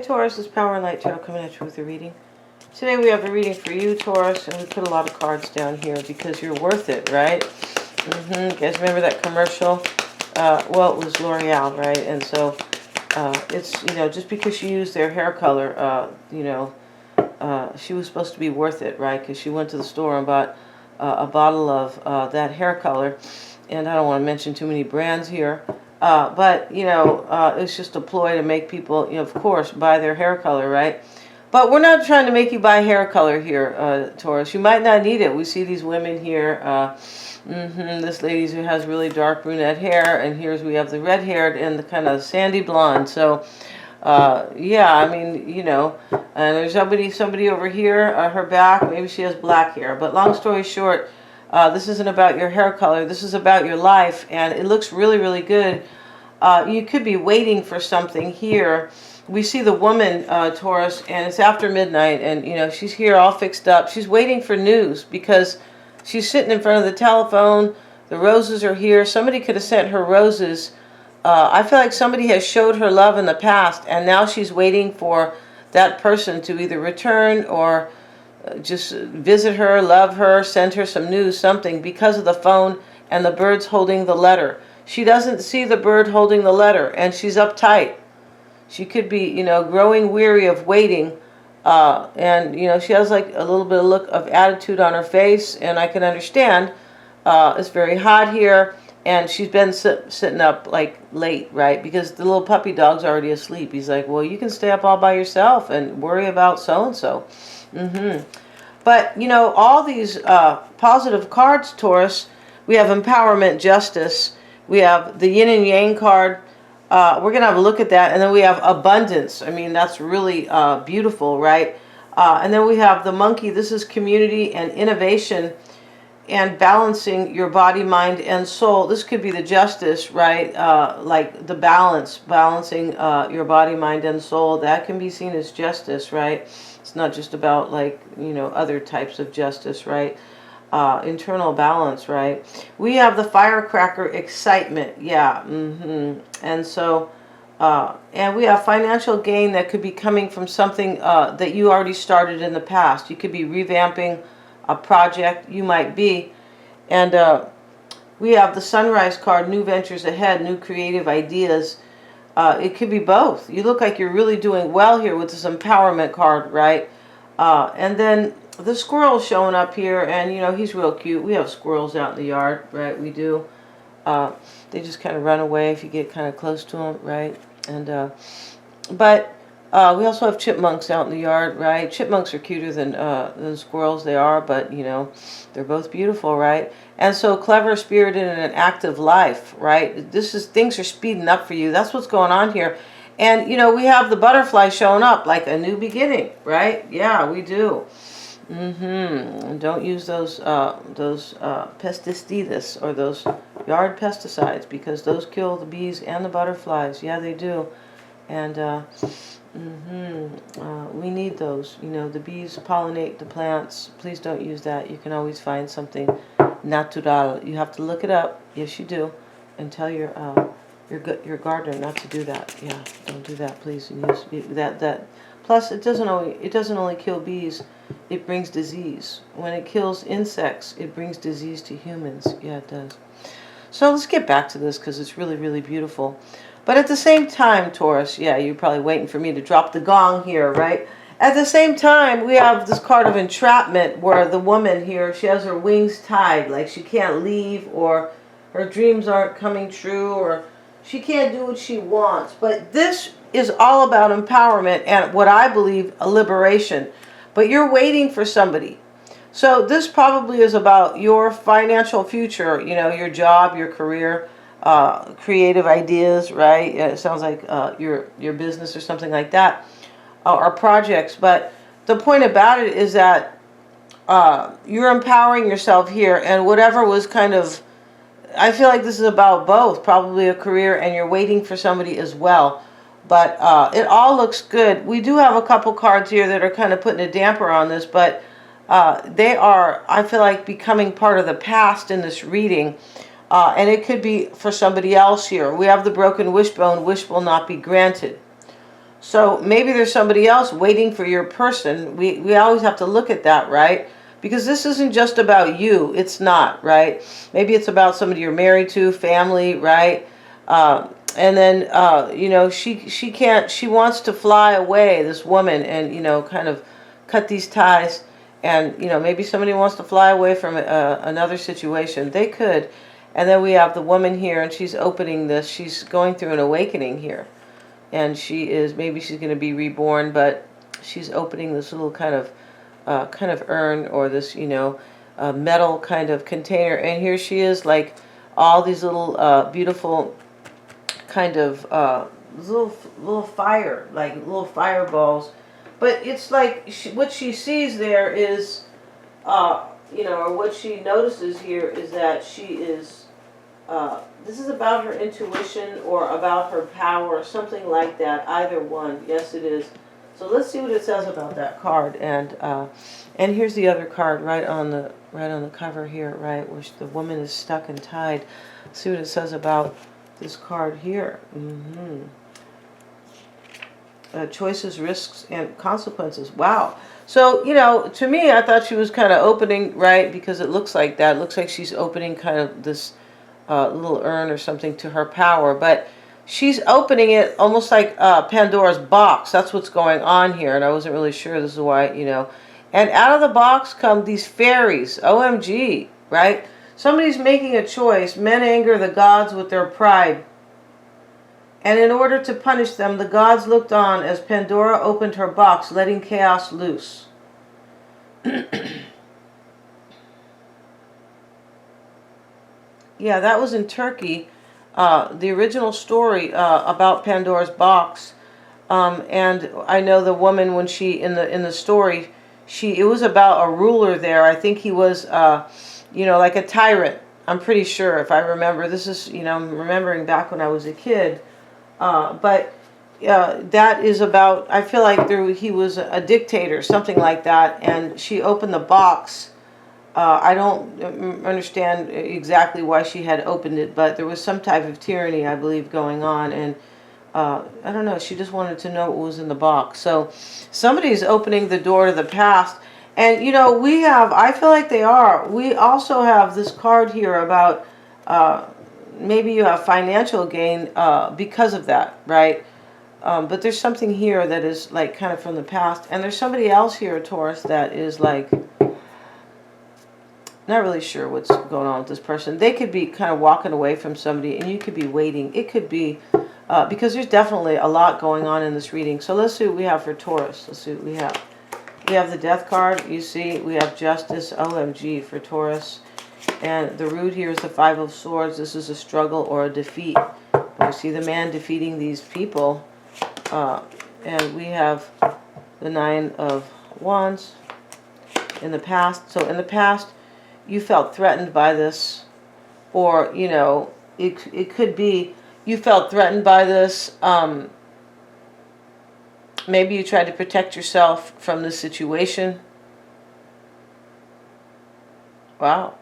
Taurus, this Power and Light Tarot coming at you with a reading. Today we have a reading for you, Taurus, and we put a lot of cards down here because you're worth it, right? You guys remember that commercial? Well, it was L'Oreal, right? And so it's, just because she used their hair color, she was supposed to be worth it, right? Because she went to the store and bought a bottle of that hair color. And I don't want to mention too many brands here. But it's just a ploy to make people, of course, buy their hair color, right? But we're not trying to make you buy hair color here, Taurus. You might not need it. We see these women here. This lady who has really dark brunette hair, and here's we have the red-haired and the kind of sandy blonde. So, yeah, I mean, and there's somebody over here, her back, maybe she has black hair. But long story short, this isn't about your hair color. This is about your life, and it looks really, really good. You could be waiting for something here. We see the woman, Taurus, and it's after midnight, and, she's here all fixed up. She's waiting for news because she's sitting in front of the telephone. The roses are here. Somebody could have sent her roses. I feel like somebody has showed her love in the past, and now she's waiting for that person to either return or just visit her, love her, send her some news, something, because of the phone and the bird's holding the letter. She doesn't see the bird holding the letter, and she's uptight. She could be, growing weary of waiting, and, she has like a little bit of look of attitude on her face, and I can understand. It's very hot here, and she's been sitting up like late, right? Because the little puppy dog's already asleep. He's like, well, you can stay up all by yourself and worry about so-and-so. But, all these positive cards, Taurus, we have empowerment, justice. We have the yin and yang card. We're going to have a look at that. And then we have abundance. I mean, that's really beautiful, right? And then we have the monkey. This is community and innovation and balancing your body, mind, and soul. This could be the justice, right? Like the balancing your body, mind, and soul. That can be seen as justice, right? It's not just about like, other types of justice, right? Internal balance, right? We have the firecracker, excitement. Yeah. And so, and we have financial gain that could be coming from something that you already started in the past. You could be revamping a project, you might be. And we have the sunrise card, new ventures ahead, new creative ideas. It could be both. You look like you're really doing well here with this empowerment card, right? And then the squirrel showing up here, and he's real cute. We have squirrels out in the yard, right? We do. They just kind of run away if you get kind of close to them, right? And but we also have chipmunks out in the yard, right? Chipmunks are cuter than squirrels. They are, but they're both beautiful, right? And so clever, spirited, and an active life, right? Things are speeding up for you. That's what's going on here. And we have the butterfly showing up like a new beginning, right? Yeah, we do. And don't use those pesticides or those yard pesticides, because those kill the bees and the butterflies. Yeah, they do. And we need those. The bees pollinate the plants. Please don't use that. You can always find something natural. You have to look it up. Yes, you do. And tell your gardener not to do that. Yeah, don't do that, please. That. Plus, it doesn't only kill bees. It brings disease. When it kills insects, it brings disease to humans. Yeah, it does. So let's get back to this because it's really, really beautiful. But at the same time, Taurus, yeah, you're probably waiting for me to drop the gong here, right? At the same time, we have this card of entrapment where the woman here, she has her wings tied, like she can't leave, or her dreams aren't coming true, or she can't do what she wants. But this is all about empowerment and what I believe a liberation. But you're waiting for somebody. So this probably is about your financial future, your job, your career, creative ideas, right? It sounds like your business or something like that, or projects. But the point about it is that you're empowering yourself here, and whatever was kind of, I feel like this is about both, probably a career, and you're waiting for somebody as well. But it all looks good. We do have a couple cards here that are kind of putting a damper on this, but they are, I feel like, becoming part of the past in this reading. And it could be for somebody else here. We have the broken wishbone, wish will not be granted. So maybe there's somebody else waiting for your person. We always have to look at that, right? Because this isn't just about you. It's not, right? Maybe it's about somebody you're married to, family, right? And then, you know, she can't, she wants to fly away, this woman, and, you know, kind of cut these ties. And, you know, maybe somebody wants to fly away from another situation. They could. And then we have the woman here, and she's opening this. She's going through an awakening here. And she is, maybe she's going to be reborn, but she's opening this little kind of urn, or this, you know, metal kind of container. And here she is, like all these little beautiful kind of little fire, like little fireballs. But it's like what she sees there is, you know, or what she notices here is that she is, this is about her intuition or about her power or something like that. Either one. Yes, it is. So let's see what it says about that card. And here's the other card right on the cover here, right, where the woman is stuck and tied. Let's see what it says about this card here. Choices, risks, and consequences. Wow. So, you know, to me, I thought she was kind of opening, right, because it looks like that. It looks like she's opening kind of this little urn or something to her power. But she's opening it almost like Pandora's box. That's what's going on here. And I wasn't really sure. This is why, you know. And out of the box come these fairies. OMG, right? Somebody's making a choice. Men anger the gods with their pride. And in order to punish them, the gods looked on as Pandora opened her box, letting chaos loose. Yeah, that was in Turkey. The original story about Pandora's box. And I know the woman, when she, in the story, it was about a ruler there. I think he was, you know, like a tyrant. I'm pretty sure, if I remember. This is, you know, I'm remembering back when I was a kid. But that is about, I feel like he was a dictator, something like that. And she opened the box. I don't understand exactly why she had opened it, but there was some type of tyranny, I believe, going on. And I don't know, she just wanted to know what was in the box. So somebody's opening the door to the past. And, you know, we have, I feel like they are. We also have this card here about maybe you have financial gain because of that, right? But there's something here that is like kind of from the past. And there's somebody else here, Taurus, that is like, not really sure what's going on with this person. They could be kind of walking away from somebody, and you could be waiting. It could be, because there's definitely a lot going on in this reading. So let's see what we have for Taurus. Let's see what we have. We have the Death card. You see, we have Justice, OMG, for Taurus. And the root here is the Five of Swords. This is a struggle or a defeat. We see the man defeating these people. And we have the Nine of Wands in the past. So in the past, you felt threatened by this. Or, you know, it could be you felt threatened by this. Maybe you tried to protect yourself from this situation. Wow.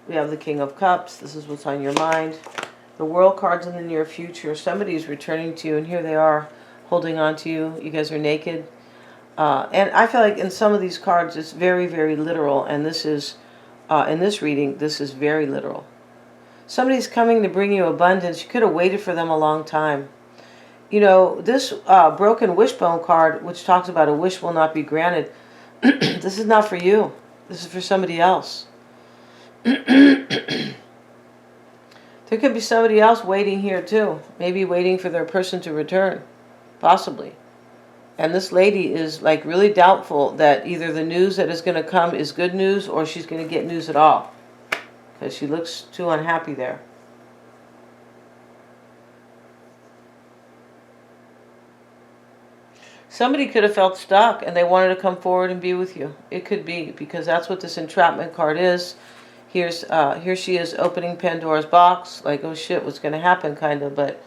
We have the King of Cups. This is what's on your mind. The World cards in the near future. Somebody's returning to you, and here they are holding on to you. You guys are naked. And I feel like in some of these cards, it's very, very literal. And this is, in this reading, this is very literal. Somebody's coming to bring you abundance. You could have waited for them a long time. You know, this broken wishbone card, which talks about a wish will not be granted, this is not for you. This is for somebody else. There could be somebody else waiting here too. Maybe waiting for their person to return. Possibly. And this lady is like really doubtful that either the news that is going to come is good news or she's going to get news at all. Because she looks too unhappy there. Somebody could have felt stuck and they wanted to come forward and be with you. It could be, because that's what this entrapment card is. Here she is opening Pandora's box, like, oh shit, what's going to happen, kind of, but,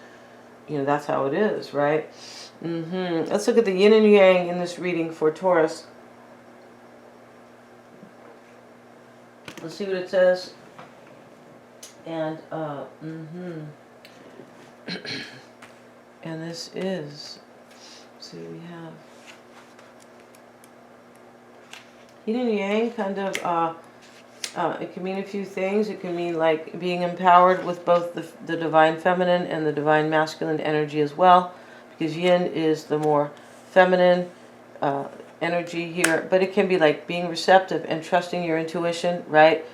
you know, that's how it is, right? Let's look at the yin and yang in this reading for Taurus. Let's see what it says. And, and this is See, we have yin and yang, kind of, it can mean a few things. It can mean like being empowered with both the divine feminine and the divine masculine energy as well, because yin is the more feminine energy here, but it can be like being receptive and trusting your intuition, right?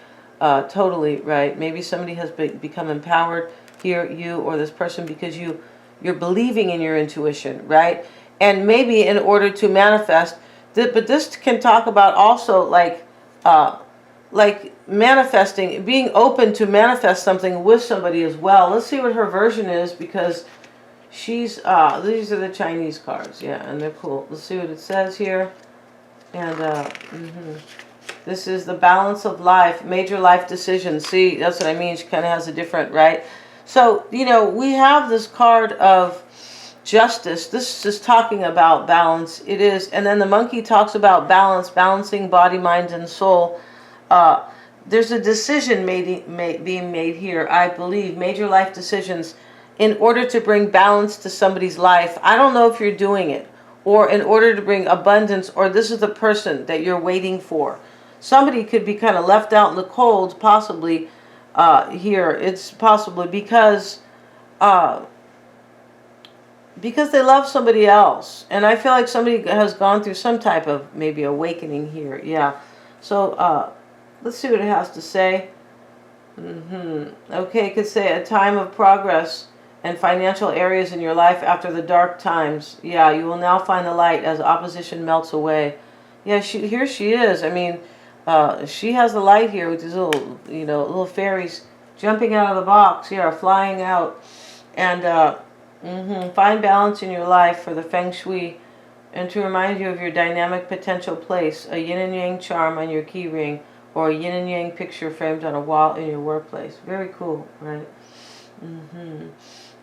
Totally, right? Maybe somebody has become empowered here, you or this person, because you're believing in your intuition, right? And maybe in order to manifest, but this can talk about also like manifesting, being open to manifest something with somebody as well. Let's see what her version is, because she's these are the Chinese cards, yeah, and they're cool. Let's see what it says here. And this is the balance of life, major life decisions. See, that's what I mean. She kind of has a different, right? So, you know, we have this card of justice. This is talking about balance. It is. And then the monkey talks about balance, balancing body, mind, and soul. There's a decision being made here, I believe, major life decisions in order to bring balance to somebody's life. I don't know if you're doing it, or in order to bring abundance, or this is the person that you're waiting for. Somebody could be kind of left out in the cold, possibly here. It's possibly because they love somebody else. And I feel like somebody has gone through some type of maybe awakening here. Yeah. So let's see what it has to say. Okay, it could say a time of progress and financial areas in your life after the dark times. Yeah, you will now find the light as opposition melts away. Yeah, here she is. I mean, she has the light here with these little, you know, little fairies jumping out of the box. Yeah, flying out. And find balance in your life for the feng shui, and to remind you of your dynamic potential place, a yin and yang charm on your key ring, or a yin and yang picture framed on a wall in your workplace. Very cool, right?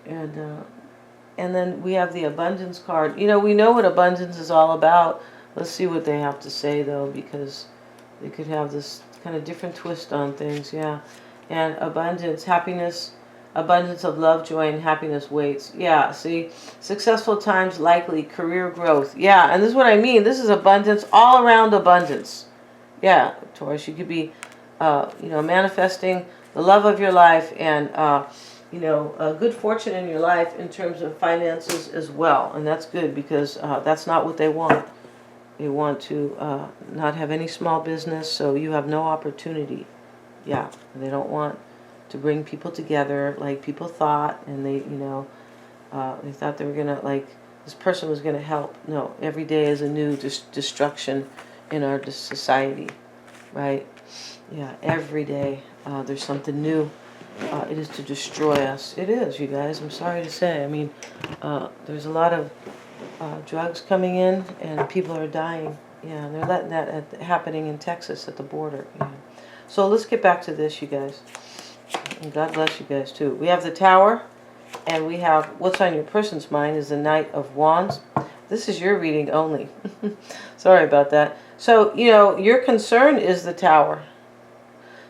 And then we have the abundance card. You know, we know what abundance is all about. Let's see what they have to say, though, because they could have this kind of different twist on things. Yeah. And abundance, happiness, abundance of love, joy, and happiness waits. Yeah, see, successful times likely, career growth. Yeah, and this is what I mean. This is abundance, all around abundance. Yeah, Taurus, you could be, you know, manifesting the love of your life, and you know, good fortune in your life in terms of finances as well. And that's good, because that's not what they want. They want to not have any small business, so you have no opportunity. Yeah, they don't want to bring people together like people thought, and they, you know, they thought they were gonna, like, this person was gonna help. No, every day is a new destruction in our society, right? Yeah, every day there's something new. It is to destroy us. It is, you guys. I'm sorry to say. I mean, there's a lot of drugs coming in, and people are dying. Yeah, and they're letting that happening in Texas at the border. Yeah. So let's get back to this, you guys. And God bless you guys, too. We have the Tower, and we have what's on your person's mind is the Knight of Wands. This is your reading only. Sorry about that. So, you know, your concern is the Tower.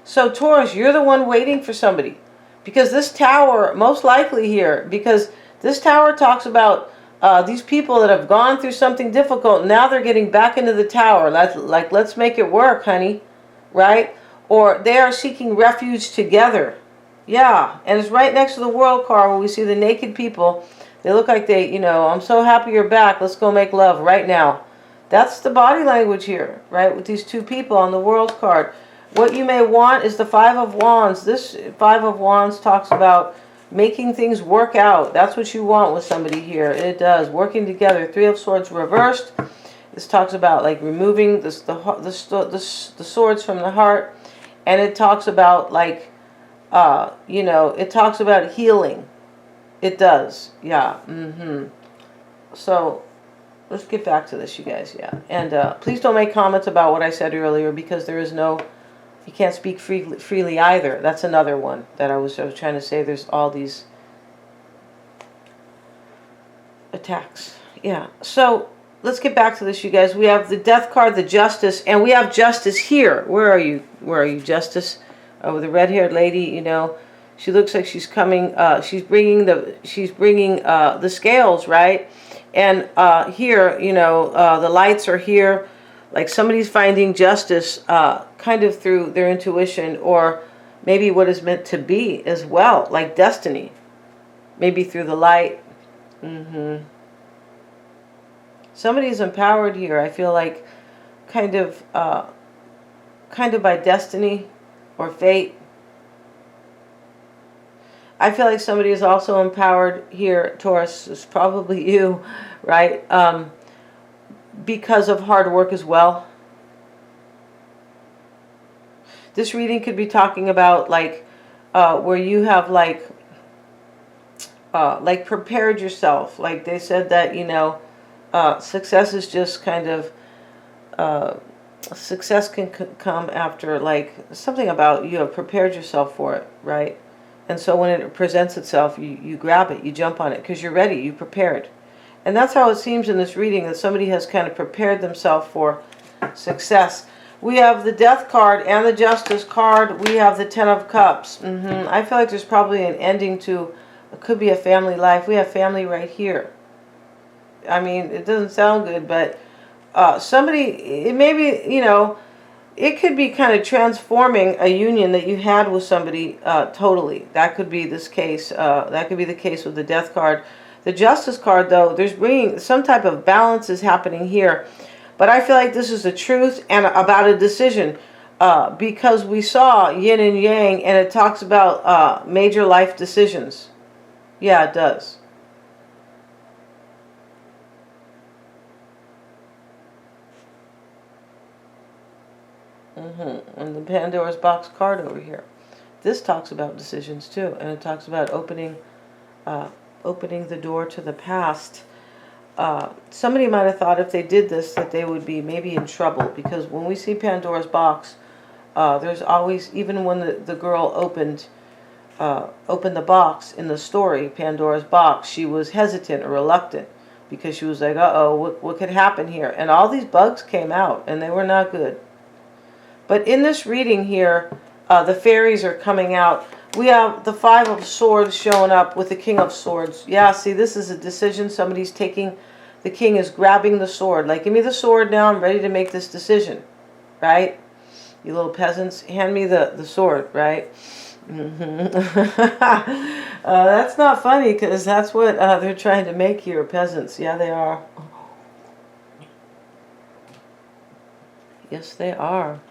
So, Taurus, you're the one waiting for somebody. Because this Tower, most likely here, because this Tower talks about these people that have gone through something difficult. Now they're getting back into the Tower. Like, let's make it work, honey. Right? Or they are seeking refuge together. Yeah. And it's right next to the World card where we see the naked people. They look like they, you know, I'm so happy you're back. Let's go make love right now. That's the body language here, right? With these two people on the World card. What you may want is the Five of Wands. This Five of Wands talks about making things work out. That's what you want with somebody here. It does. Working together. Three of Swords reversed. This talks about like removing the swords from the heart. And it talks about like, you know, it talks about healing. It does. Yeah. So let's get back to this, you guys. Yeah. And please don't make comments about what I said earlier, because there is no, you can't speak freely either. That's another one that I was trying to say. There's all these attacks. Yeah. So let's get back to this, you guys. We have the Death card, the Justice, and we have Justice here. Where are you? Where are you, Justice? Oh, the red-haired lady. You know, she looks like she's coming. She's bringing the scales, right? And here, you know, the lights are here, like somebody's finding justice kind of through their intuition, or maybe what is meant to be as well, like destiny, maybe through the light. Somebody's empowered here, I feel like, kind of by destiny or fate. I feel like somebody is also empowered here, Taurus, is probably you, right? Because of hard work as well. This reading could be talking about like where you have like prepared yourself. Like they said that, you know, success is just kind of, success can come after like something about you have prepared yourself for it, right? And so when it presents itself, you grab it, you jump on it because you're ready, you prepared. And that's how it seems in this reading, that somebody has kind of prepared themselves for success. We have the Death card and the Justice card. We have the Ten of Cups. I feel like there's probably an ending to, it could be a family life. We have family right here. I mean, it doesn't sound good, but somebody, it may be, you know, it could be kind of transforming a union that you had with somebody totally. That could be this case. That could be the case with the Death card. The Justice card, though, there's bringing some type of balance is happening here. But I feel like this is the truth and about a decision. Because we saw yin and yang, and it talks about major life decisions. Yeah, it does. And the Pandora's box card over here. This talks about decisions too, and it talks about opening the door to the past. Somebody might have thought if they did this that they would be maybe in trouble, because when we see Pandora's box, there's always, even when the girl opened the box in the story, Pandora's box, she was hesitant or reluctant because she was like, uh-oh, what could happen here? And all these bugs came out, and they were not good. But in this reading here, the fairies are coming out. We have the Five of Swords showing up with the King of Swords. Yeah, see, this is a decision somebody's taking. The king is grabbing the sword. Like, give me the sword now. I'm ready to make this decision. Right? You little peasants, hand me the sword, right? That's not funny, because that's what they're trying to make here, peasants. Yeah, they are. Yes, they are.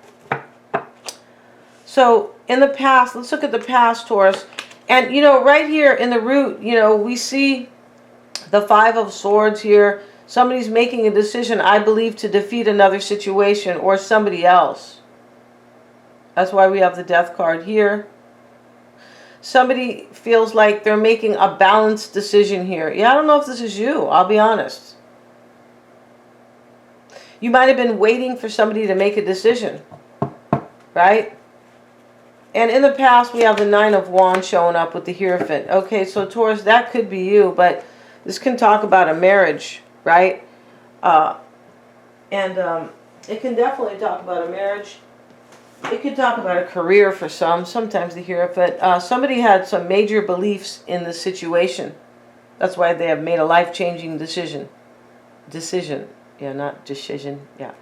So, in the past, let's look at the past, Taurus. And, you know, right here in the root, you know, we see the Five of Swords here. Somebody's making a decision, I believe, to defeat another situation or somebody else. That's why we have the Death card here. Somebody feels like they're making a balanced decision here. Yeah, I don't know if this is you, I'll be honest. You might have been waiting for somebody to make a decision, right? And in the past, we have the Nine of Wands showing up with the Hierophant. Okay, so Taurus, that could be you, but this can talk about a marriage, right? It can definitely talk about a marriage. It could talk about a career for some. Sometimes the Hierophant. Somebody had some major beliefs in the situation. That's why they have made a life-changing decision. Yeah, not decision. Yeah.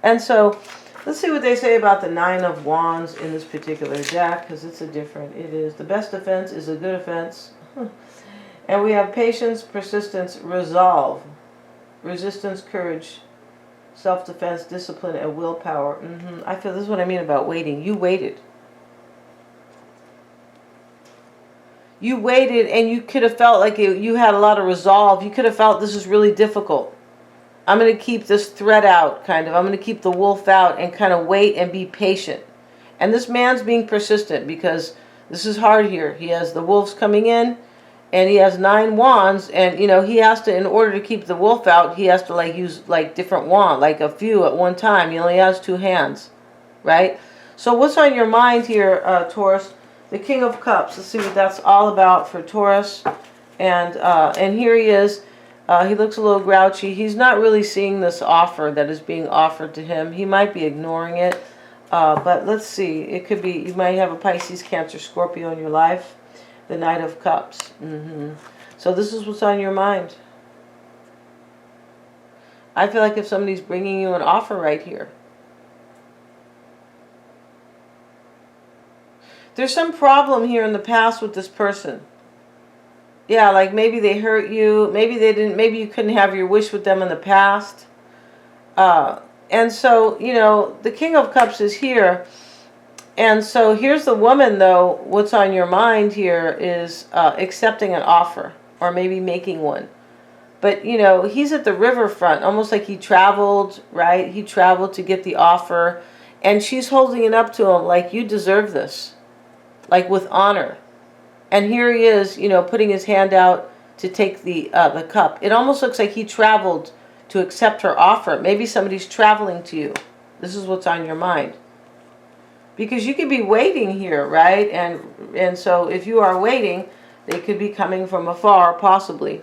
And so, let's see what they say about the Nine of Wands in this particular deck, because it's it is. The best defense is a good offense. And we have patience, persistence, resolve, resistance, courage, self-defense, discipline, and willpower. I feel this is what I mean about waiting. You waited. You waited, and you could have felt like you had a lot of resolve. You could have felt this is really difficult. I'm going to keep this thread out, kind of. I'm going to keep the wolf out and kind of wait and be patient. And this man's being persistent because this is hard here. He has the wolves coming in, and he has 9 wands, and, you know, he has to, in order to keep the wolf out, he has to, like, use, like, different wands, like a few at one time. He only has 2 hands, right? So what's on your mind here, Taurus? The King of Cups. Let's see what that's all about for Taurus. And here he is. He looks a little grouchy. He's not really seeing this offer that is being offered to him. He might be ignoring it. But let's see. It could be, you might have a Pisces, Cancer, Scorpio in your life. The Knight of Cups. So this is what's on your mind. I feel like if somebody's bringing you an offer right here. There's some problem here in the past with this person. Yeah, like maybe they hurt you. Maybe they didn't. Maybe you couldn't have your wish with them in the past. And so, you know, the King of Cups is here. And so here's the woman, though. What's on your mind here is accepting an offer or maybe making one. But, you know, he's at the riverfront, almost like he traveled, right? He traveled to get the offer. And she's holding it up to him like, you deserve this. Like with honor. And here he is, you know, putting his hand out to take the cup. It almost looks like he traveled to accept her offer. Maybe somebody's traveling to you. This is what's on your mind. Because you could be waiting here, right? And so if you are waiting, they could be coming from afar, possibly.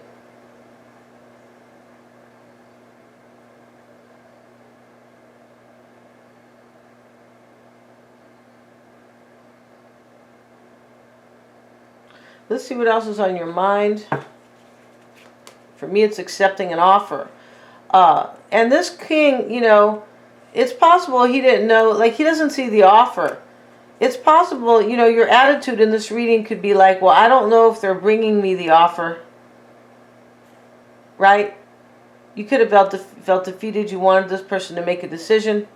Let's see what else is on your mind. For me, it's accepting an offer. And this king, you know, it's possible he didn't know, like he doesn't see the offer. It's possible, you know, your attitude in this reading could be like, well, I don't know if they're bringing me the offer. Right? You could have felt defeated. You wanted this person to make a decision.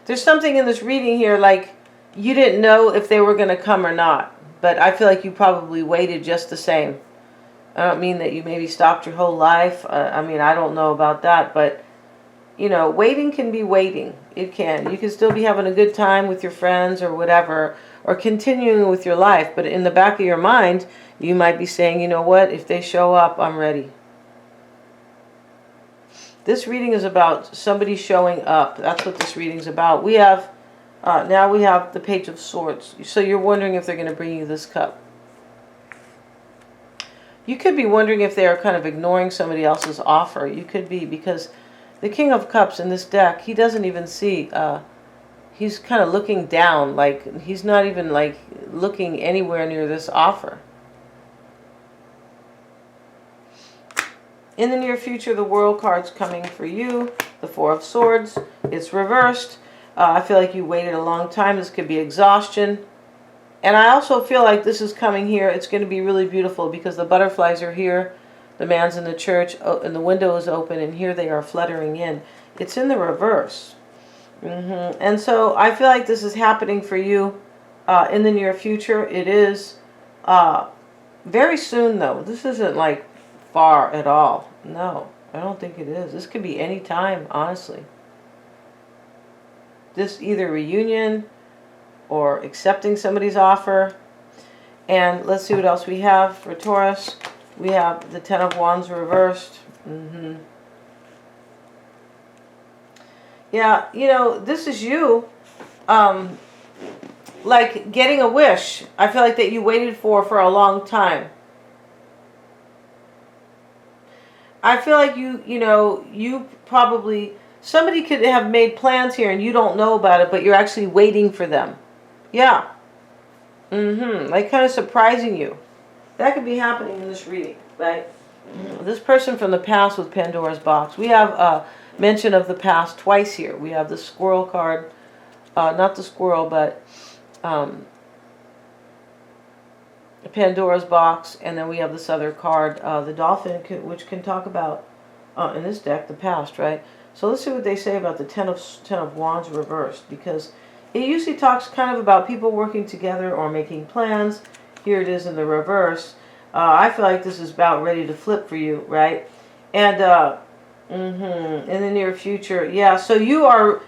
There's something in this reading here like you didn't know if they were going to come or not. But I feel like you probably waited just the same. I don't mean that you maybe stopped your whole life. I mean, I don't know about that. But, you know, waiting can be waiting. It can. You can still be having a good time with your friends or whatever. Or continuing with your life. But in the back of your mind, you might be saying, you know what? If they show up, I'm ready. This reading is about somebody showing up. That's what this reading's about. We have... now we have the Page of Swords. So you're wondering if they're going to bring you this cup. You could be wondering if they are kind of ignoring somebody else's offer. You could be, because the King of Cups in this deck, he doesn't even see. He's kind of looking down. Like he's not even like looking anywhere near this offer. In the near future, the World card's coming for you. The Four of Swords. It's reversed. I feel like you waited a long time. This could be exhaustion. And I also feel like this is coming here. It's going to be really beautiful because the butterflies are here. The man's in the church and the window is open and here they are fluttering in. It's in the reverse. And so I feel like this is happening for you in the near future. It is very soon though. This isn't like far at all. No, I don't think it is. This could be any time, honestly. This either reunion or accepting somebody's offer. And let's see what else we have for Taurus. We have the Ten of Wands reversed. Yeah, you know, this is you like getting a wish. I feel like that you waited for a long time. I feel like you probably... Somebody could have made plans here and you don't know about it, but you're actually waiting for them. Yeah. Like kind of surprising you. That could be happening in this reading, right? This person from the past with Pandora's box. We have mention of the past twice here. We have the squirrel card. Not the squirrel, but Pandora's box. And then we have this other card, the dolphin, which can talk about, in this deck, the past, right? So let's see what they say about the Ten of Wands reversed, because it usually talks kind of about people working together or making plans. Here it is in the reverse. I feel like this is about ready to flip for you, right? And in the near future, yeah. So you are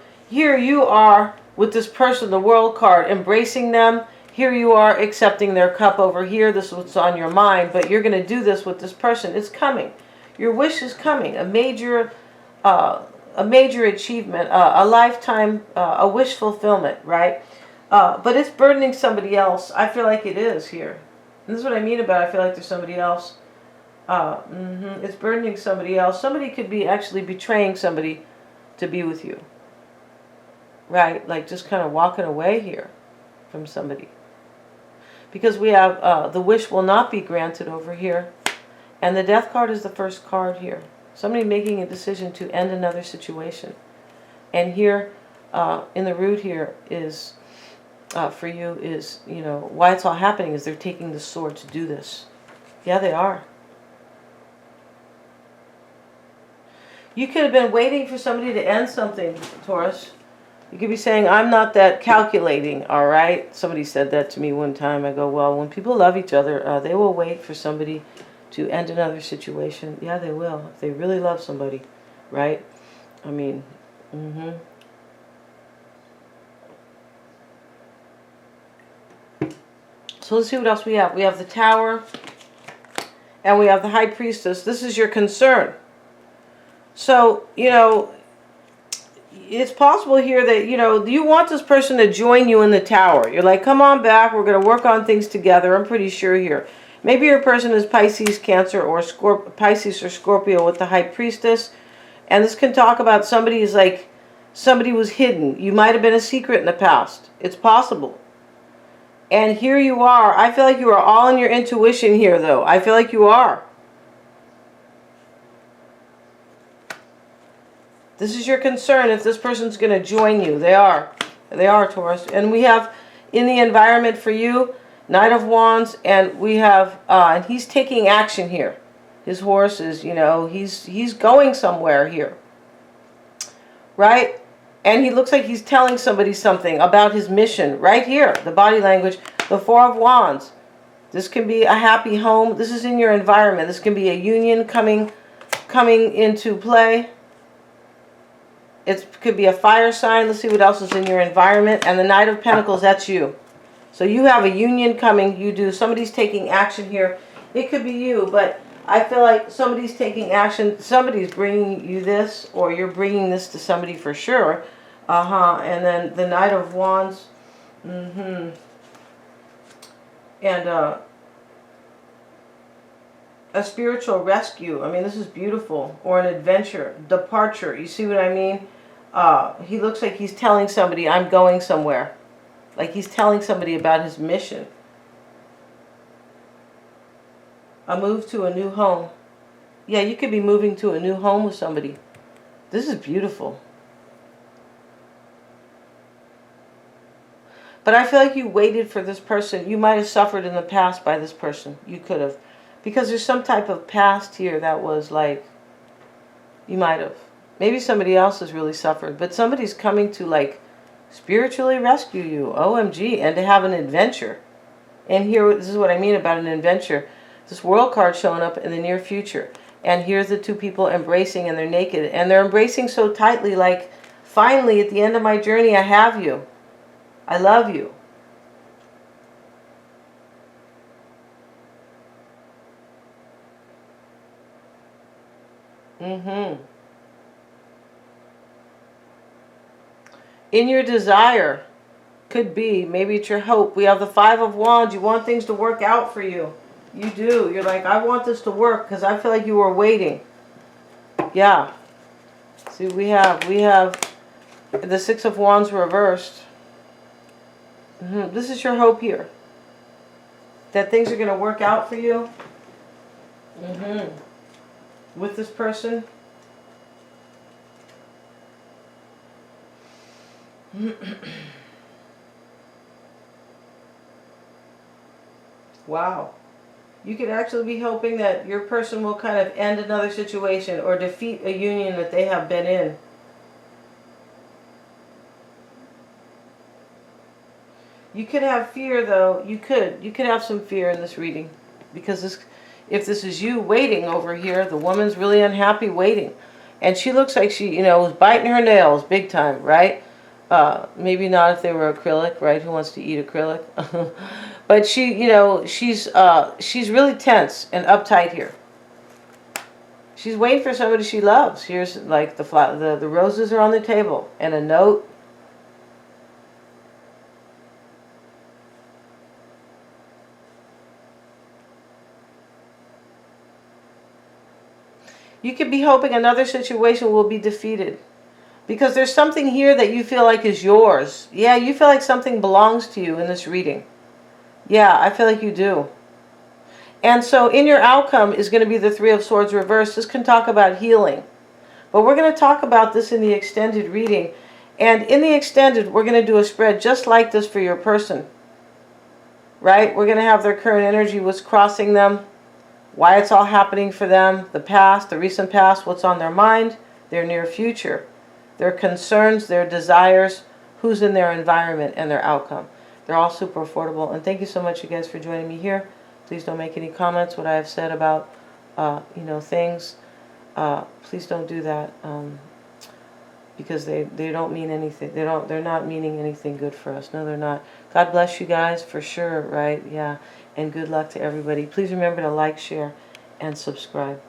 with this person, the World card, embracing them. Here you are accepting their cup over here. This is what's on your mind, but you're going to do this with this person. It's coming. Your wish is coming. A major achievement, a lifetime, a wish fulfillment, right? But it's burdening somebody else. I feel like it is here. And this is what I mean about I feel like there's somebody else. It's burdening somebody else. Somebody could be actually betraying somebody to be with you. Right? Like just kind of walking away here from somebody. Because we have the wish will not be granted over here. And the Death card is the first card here. Somebody making a decision to end another situation. And here, in the root here is, for you is, you know, why it's all happening is they're taking the sword to do this. Yeah, they are. You could have been waiting for somebody to end something, Taurus. You could be saying, I'm not that calculating, all right? Somebody said that to me one time. I go, well, when people love each other, they will wait for somebody to end another situation. Yeah, they will. If they really love somebody, right? I mean, So let's see what else we have. We have the Tower, and we have the High Priestess. This is your concern. So, you know, it's possible here that, you know, you want this person to join you in the Tower. You're like, come on back. We're going to work on things together. I'm pretty sure here. Maybe your person is Pisces, Cancer, or Pisces or Scorpio with the High Priestess. And this can talk about somebody is like, somebody was hidden. You might have been a secret in the past. It's possible. And here you are. I feel like you are all in your intuition here, though. I feel like you are. This is your concern if this person's going to join you. They are. They are, Taurus. And we have in the environment for you, Knight of Wands, and we have, and he's taking action here. His horse is, you know, he's going somewhere here. Right? And he looks like he's telling somebody something about his mission. Right here, the body language, the Four of Wands. This can be a happy home. This is in your environment. This can be a union coming into play. It could be a fire sign. Let's see what else is in your environment. And the Knight of Pentacles, that's you. So you have a union coming. You do. Somebody's taking action here. It could be you, but I feel like somebody's taking action. Somebody's bringing you this, or you're bringing this to somebody for sure. And then the Knight of Wands. And a spiritual rescue. I mean, this is beautiful. Or an adventure. Departure. You see what I mean? He looks like he's telling somebody, I'm going somewhere. Like he's telling somebody about his mission. A move to a new home. Yeah, you could be moving to a new home with somebody. This is beautiful. But I feel like you waited for this person. You might have suffered in the past by this person. You could have. Because there's some type of past here that was like, you might have. Maybe somebody else has really suffered. But somebody's coming to like spiritually rescue you. OMG. And to have an adventure. And here, this is what I mean about an adventure. This World card showing up in the near future. And here's the two people embracing, and they're naked. And they're embracing so tightly, like, finally, at the end of my journey, I have you. I love you. In your desire, could be, maybe it's your hope. We have the Five of Wands. You want things to work out for you. You do. You're like, I want this to work because I feel like you were waiting. Yeah. See, we have the Six of Wands reversed. This is your hope here. That things are going to work out for you. With this person. Wow. You could actually be hoping that your person will kind of end another situation or defeat a union that they have been in. You could have fear, though. You could have some fear in this reading. Because if this is you waiting over here, the woman's really unhappy waiting. And she looks like she, was biting her nails big time, right? Maybe not if they were acrylic, right? Who wants to eat acrylic? But she, she's really tense and uptight here. She's waiting for somebody she loves. Here's like the roses are on the table and a note. You could be hoping another situation will be defeated. Because there's something here that you feel like is yours. Yeah, you feel like something belongs to you in this reading. Yeah, I feel like you do. And so in your outcome is going to be the Three of Swords reversed. This can talk about healing. But we're going to talk about this in the extended reading. And in the extended, we're going to do a spread just like this for your person. Right? We're going to have their current energy, what's crossing them, why it's all happening for them, the past, the recent past, what's on their mind, their near future, their concerns, their desires, who's in their environment, and their outcome. They're all super affordable. And thank you so much, you guys, for joining me here. Please don't make any comments what I have said about, things. Please don't do that because they don't mean anything. They're not meaning anything good for us. No, they're not. God bless you guys for sure, right? Yeah. And good luck to everybody. Please remember to like, share, and subscribe.